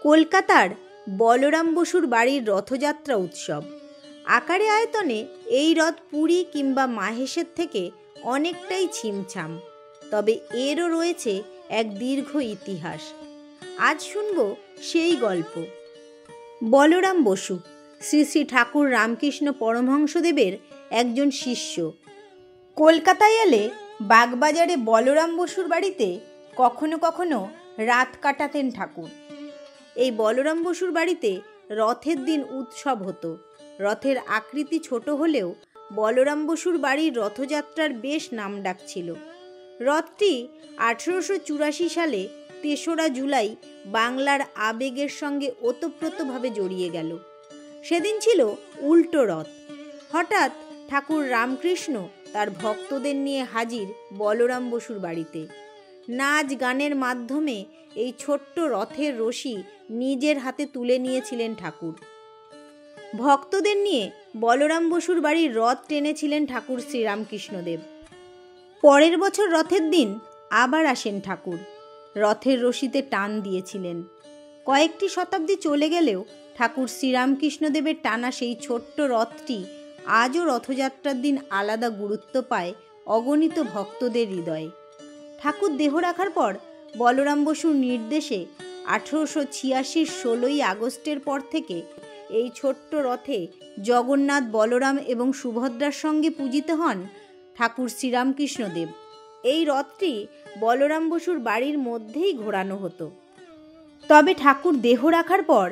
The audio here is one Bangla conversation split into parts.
কলকাতার বলরাম বসুর বাড়ির রথযাত্রা উৎসব। আকারে আয়তনে এই রথ পুরী কিংবা মাহেশের থেকে অনেকটাই ছিমছাম, তবে এরও রয়েছে এক দীর্ঘ ইতিহাস। আজ শুনব সেই গল্প। বলরাম বসু শ্রী শ্রী ঠাকুর রামকৃষ্ণ পরমহংসদেবের একজন শিষ্য। কলকাতায় এলে বাগবাজারে বলরাম বসুর বাড়িতে কখনো কখনো রাত কাটাতেন ঠাকুর। এই বলরাম বসুর বাড়িতে রথের দিন উৎসব হতো। রথের আকৃতি ছোট হলেও বলরাম বসুর বাড়ির রথযাত্রার বেশ নামডাক ছিল। রথটি 1884 সালে 3রা জুলাই বাংলার আবেগের সঙ্গে ওতপ্রোতভাবে জড়িয়ে গেল। সেদিন ছিল উল্টো রথ। হঠাৎ ঠাকুর রামকৃষ্ণ তার ভক্তদের নিয়ে হাজির বলরাম বসুর বাড়িতে। নাচ গানের মাধ্যমে এই ছোট্ট রথের রশি নিজের হাতে তুলে নিয়েছিলেন ঠাকুর। ভক্তদের নিয়ে বলরাম বসুর বাড়ির রথ টেনেছিলেন ঠাকুর শ্রীরামকৃষ্ণদেব। পরের বছর রথের দিন আবার আসেন ঠাকুর। রথের রশিতে টান দিয়েছিলেন। কয়েকটি শতাব্দী চলে গেলেও ঠাকুর শ্রীরামকৃষ্ণদেবের টানা সেই ছোট্ট রথটি আজও রথযাত্রার দিন আলাদা গুরুত্ব পায় অগণিত ভক্তদের হৃদয়ে। ঠাকুর দেহ রাখার পর বলরাম বসুর নির্দেশে 1886 16ই আগস্টের পর থেকে এই ছোট্ট রথে জগন্নাথ, বলরাম এবং সুভদ্রার সঙ্গে পূজিত হন ঠাকুর শ্রীরামকৃষ্ণদেব। এই রথটি বলরাম বসুর বাড়ির মধ্যেই ঘোরানো হতো। তবে ঠাকুর দেহ রাখার পর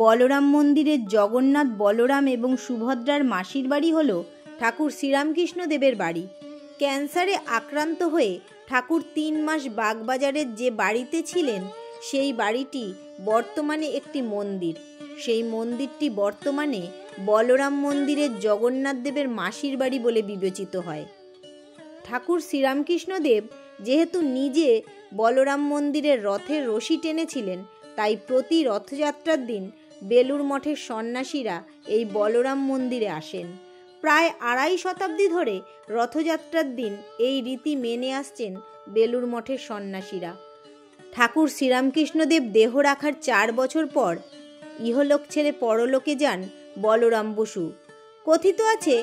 বলরাম মন্দিরের জগন্নাথ, বলরাম এবং সুভদ্রার মাসির বাড়ি হল ঠাকুর শ্রীরামকৃষ্ণদেবের বাড়ি। ক্যান্সারে আক্রান্ত হয়ে ঠাকুর 3 মাস বাগবাজারের যে বাড়িতে ছিলেন সেই বাড়িটি বর্তমানে একটি মন্দির। সেই মন্দিরটি বর্তমানে বলরাম মন্দিরের জগন্নাথ দেবের মাসির বাড়ি বলে বিবেচিত হয়। ঠাকুর শ্রীরামকৃষ্ণদেব যেহেতু নিজে বলরাম মন্দিরের রথের রশি টেনেছিলেন, তাই প্রতি রথযাত্রার দিন বেলুর মঠের সন্ন্যাসীরা এই বলরাম মন্দিরে আসেন। প্রায় 2.5 শতাব্দী ধরে রথযাত্রার দিন এই রীতি মেনে আসছেন বেলুর মঠের সন্ন্যাসীরা। ঠাকুর শ্রীরামকৃষ্ণদেব দেহ রাখার 4 বছর পর ইহলোক ছেড়ে পরলোকে যান বলরাম বসু। কথিত আছে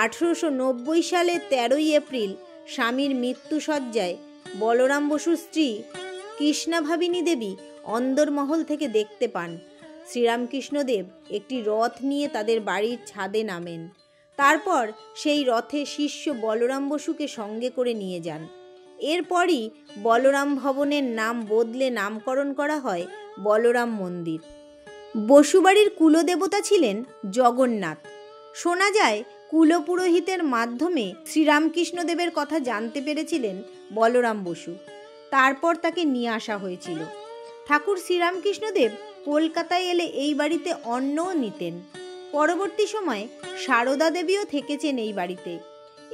1890 সালের 13ই এপ্রিল স্বামীর মৃত্যুশয্যায় বলরাম বসুর স্ত্রী কৃষ্ণাভাবিনী দেবী অন্দরমহল থেকে দেখতে পান শ্রীরামকৃষ্ণদেব একটি রথ নিয়ে তাদের বাড়ির ছাদে নামেন। তারপর সেই রথে শিষ্য বলরাম বসুকে সঙ্গে করে নিয়ে যান। এরপরই বলরাম ভবনের নাম বদলে নামকরণ করা হয় বলরাম মন্দির। বসুবাড়ির কুলদেবতা ছিলেন জগন্নাথ। শোনা যায় কুলপুরোহিতের মাধ্যমে শ্রীরামকৃষ্ণদেবের কথা জানতে পেরেছিলেন বলরাম বসু। তারপর তাকে নিয়ে আসা হয়েছিল। ঠাকুর শ্রীরামকৃষ্ণদেব কলকাতায় এলে এই বাড়িতে অন্নও নিতেন। পরবর্তী সময়ে সারদা দেবীও থেকেছেন এই বাড়িতে।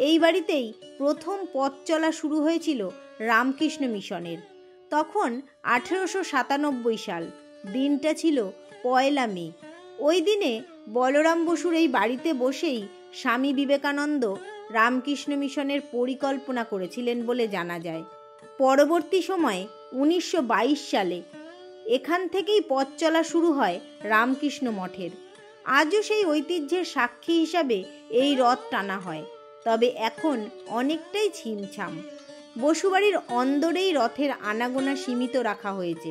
এই বাড়িতেই প্রথম পথ চলা শুরু হয়েছিল রামকৃষ্ণ মিশনের। তখন 1897 সাল। দিনটা ছিল 1 মে। ওই দিনে বলরাম বসুর এই বাড়িতে বসেই স্বামী বিবেকানন্দ রামকৃষ্ণ মিশনের পরিকল্পনা করেছিলেন বলে জানা যায়। পরবর্তী সময়ে 1922 সালে এখান থেকেই পথ চলা শুরু হয় রামকৃষ্ণ মঠের। আজও সেই ঐতিহ্যের সাক্ষী হিসাবে এই রথ টানা হয়, তবে এখন অনেকটাই ছিমছাম। বসুবাড়ির অন্দরেই রথের আনাগোনা সীমিত রাখা হয়েছে।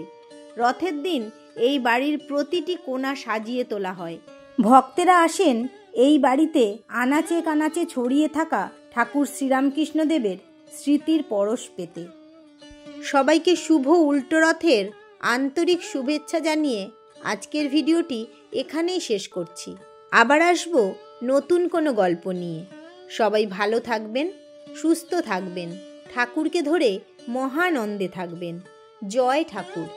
রথের দিন এই বাড়ির প্রতিটি কোণা সাজিয়ে তোলা হয়। ভক্তেরা আসেন এই বাড়িতে আনাচে কানাচে ছড়িয়ে থাকা ঠাকুর শ্রীরামকৃষ্ণদেবের স্মৃতির পরশ পেতে। সবাইকে শুভ উল্টো রথের আন্তরিক শুভেচ্ছা জানিয়ে আজকের ভিডিওটি এখানেই শেষ করছি। আবার আসবো নতুন কোনো গল্প নিয়ে। সবাই ভালো থাকবেন, সুস্থ থাকবেন, ঠাকুরকে ধরে মহানন্দে থাকবেন। জয় ঠাকুর।